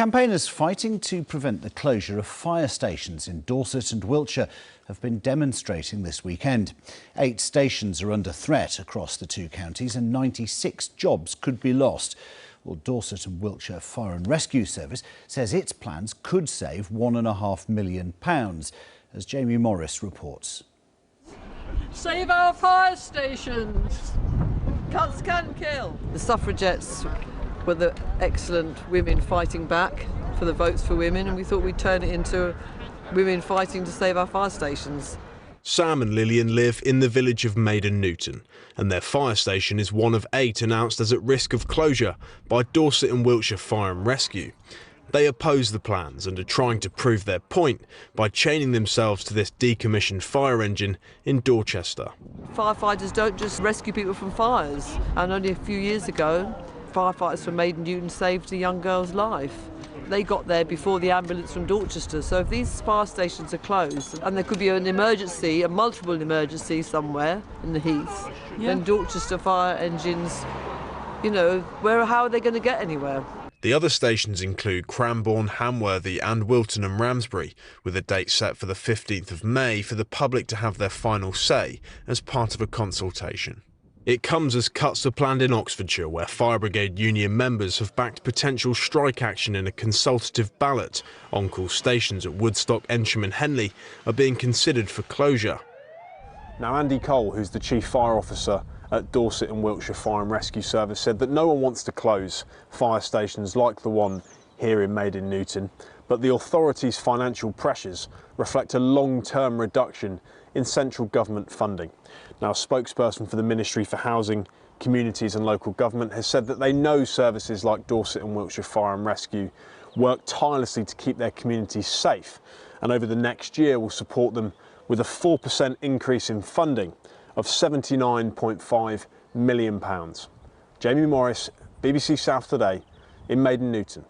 Campaigners fighting to prevent the closure of fire stations in Dorset and Wiltshire have been demonstrating this weekend. 8 stations are under threat across the 2 counties and 96 jobs could be lost. Well, Dorset and Wiltshire Fire and Rescue Service says its plans could save £1.5 million, as Jamie Morris reports. Save our fire stations! Cuts can kill. The suffragettes were the excellent women fighting back for the votes for women, and we thought we'd turn it into women fighting to save our fire stations. Sam and Lillian live in the village of Maiden Newton, and their fire station is one of 8 announced as at risk of closure by Dorset and Wiltshire Fire and Rescue. They oppose the plans and are trying to prove their point by chaining themselves to this decommissioned fire engine in Dorchester. Firefighters don't just rescue people from fires, and only a few years ago firefighters from Maiden Newton saved a young girl's life. They got there before the ambulance from Dorchester, so if these fire stations are closed and there could be an emergency, a multiple emergency somewhere in the heath, then Dorchester fire engines, how are they going to get anywhere? The other stations include Cranbourne, Hamworthy and Wilton and Ramsbury, with a date set for the 15th of May for the public to have their final say as part of a consultation. It comes as cuts are planned in Oxfordshire, where Fire Brigade Union members have backed potential strike action in a consultative ballot. On-call stations at Woodstock, Ensham and Henley are being considered for closure. Now, Andy Cole, who's the Chief Fire Officer at Dorset and Wiltshire Fire and Rescue Service, said that no one wants to close fire stations like the one here in Maiden Newton, but the authorities' financial pressures reflect a long-term reduction in central government funding. Now, a spokesperson for the Ministry for Housing, Communities and Local Government has said that they know services like Dorset and Wiltshire Fire and Rescue work tirelessly to keep their communities safe, and over the next year will support them with a 4% increase in funding of £79.5 million. Jamie Morris, BBC South Today in Maiden Newton.